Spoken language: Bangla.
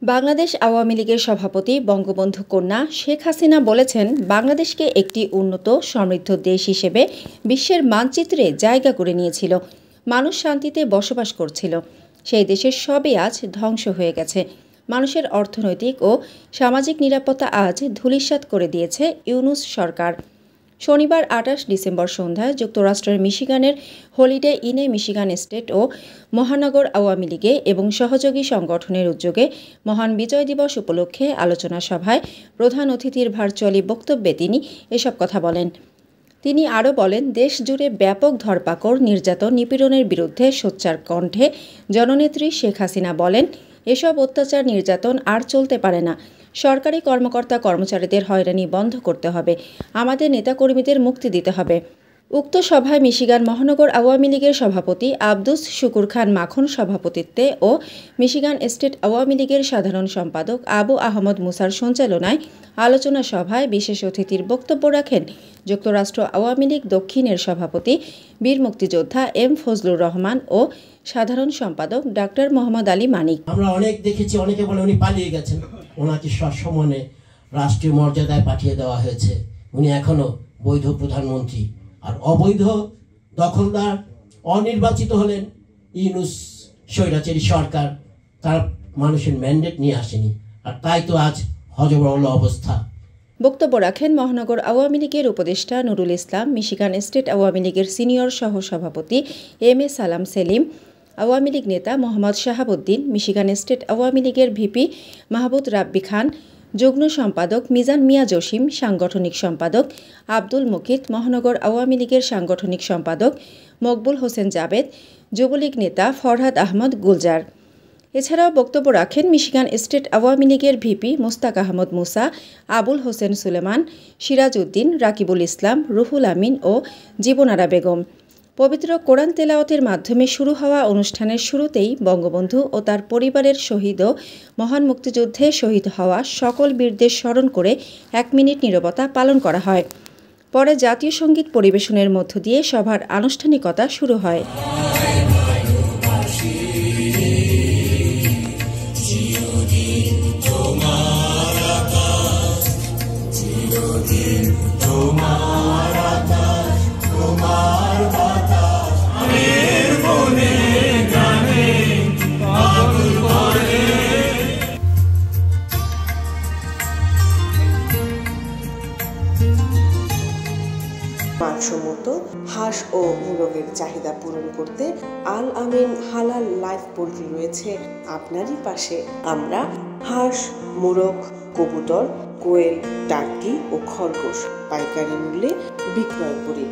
বাংলাদেশ আওয়ামী লীগের সভাপতি বঙ্গবন্ধু কন্যা শেখ হাসিনা বলেছেন, বাংলাদেশকে একটি উন্নত সমৃদ্ধ দেশ হিসেবে বিশ্বের মানচিত্রে জায়গা করে নিয়েছিল। মানুষ শান্তিতে বসবাস করছিল। সেই দেশের সবই আজ ধ্বংস হয়ে গেছে। মানুষের অর্থনৈতিক ও সামাজিক নিরাপত্তা আজ ধূলিসাৎ করে দিয়েছে ইউনূস সরকার। শনিবার ২৮ ডিসেম্বর সন্ধ্যায় যুক্তরাষ্ট্রের মিশিগানের হলিডে ইনে মিশিগান স্টেট ও মহানগর আওয়ামী লীগে এবং সহযোগী সংগঠনের উদ্যোগে মহান বিজয় দিবস উপলক্ষে আলোচনা সভায় প্রধান অতিথির ভার্চুয়ালি বক্তব্যে তিনি এসব কথা বলেন। তিনি আরও বলেন, দেশ জুড়ে ব্যাপক ধরপাকড়, নির্যাতন, নিপীড়নের বিরুদ্ধে সোচ্চার কণ্ঠে জননেত্রী শেখ হাসিনা বলেন, এসব অত্যাচার নির্যাতন আর চলতে পারে না। সরকারি কর্মকর্তা কর্মচারীদের হয়রানি বন্ধ করতে হবে। আমাদের নেতাকর্মীদের মুক্তি দিতে হবে। উক্ত সভায় মিশিগান মহানগর আওয়ামী লীগের সভাপতি আব্দুস শুকুর খান মাখন সভাপতিত্বে ও মিশিগান স্টেট আওয়ামী লীগের সাধারণ সম্পাদক আবু আহমদ মুসার সঞ্চালনায় আলোচনা সভায় বিশেষ অতিথির বক্তব্য রাখেন যুক্তরাষ্ট্র আওয়ামী লীগ দক্ষিণের সভাপতি বীর মুক্তিযোদ্ধা এম ফজলুর রহমান ও সাধারণ সম্পাদক ডাক্তার মোহাম্মদ আলী মানিক। আমরা অনেক দেখেছি, অনেকে বলে উনি পালিয়ে গেছেন, ওনাকে সসম্মানে রাষ্ট্রীয় মর্যাদায় পাঠিয়ে দেওয়া হয়েছে। উনি এখনো বৈধ প্রধানমন্ত্রী, আর অবৈধ দখলদার অনির্বাচিত হলেন ইউনূস স্বৈরাচারী সরকার। তার মানুষের ম্যান্ডেট নিয়ে আসেনি, আর তাই তো আজ হযবরল অবস্থা। বক্তব্য রাখেন মহানগর আওয়ামী লীগের উপদেষ্টা নুরুল ইসলাম, মিশিগান স্টেট আওয়ামী লীগের সিনিয়র সহসভাপতি এম এ সালাম সেলিম, আওয়ামী লীগ নেতা মোহাম্মদ শাহাবুদ্দিন, মিশিগান স্টেট আওয়ামী লীগের ভিপি মাহবুব রাব্বি খান, যুগ্ম সম্পাদক মিজান মিয়া জসিম, সাংগঠনিক সম্পাদক আব্দুল মুকিত, মহানগর আওয়ামী লীগের সাংগঠনিক সম্পাদক মকবুল হোসেন জাবেদ, যুবলীগ নেতা ফরহাদ আহমদ গুলজার। এছাড়াও বক্তব্য রাখেন মিশিগান স্টেট আওয়ামী লীগের ভিপি মোস্তাক আহমদ মুসা, আবুল হোসেন সুলেমান, সিরাজ উদ্দিন, রাকিবুল ইসলাম, রুহুল আমিন ও জীবনারা বেগম। পবিত্র কোরআন তেলাওয়াতের মাধ্যমে শুরু হওয়া অনুষ্ঠানের শুরুতেই বঙ্গবন্ধু ও তার পরিবারের শহীদ ও মহান মুক্তিযুদ্ধে শহীদ হওয়া সকল বীরদের স্মরণ করে ১ মিনিট নীরবতা পালন করা হয়। পরে জাতীয় সঙ্গীত পরিবেশনের মধ্য দিয়ে সভার আনুষ্ঠানিকতা শুরু হয়। মানসম্মত হাঁস ও মুরগের চাহিদা পূরণ করতে আল আমিন হালাল লাইভ পোল্ট্রি রয়েছে আপনারই পাশে। আমরা হাঁস, মুরগ, কবুতর, কোয়েল, টার্কি ও খরগোশ পাইকারি মূল্যে বিক্রয় করি।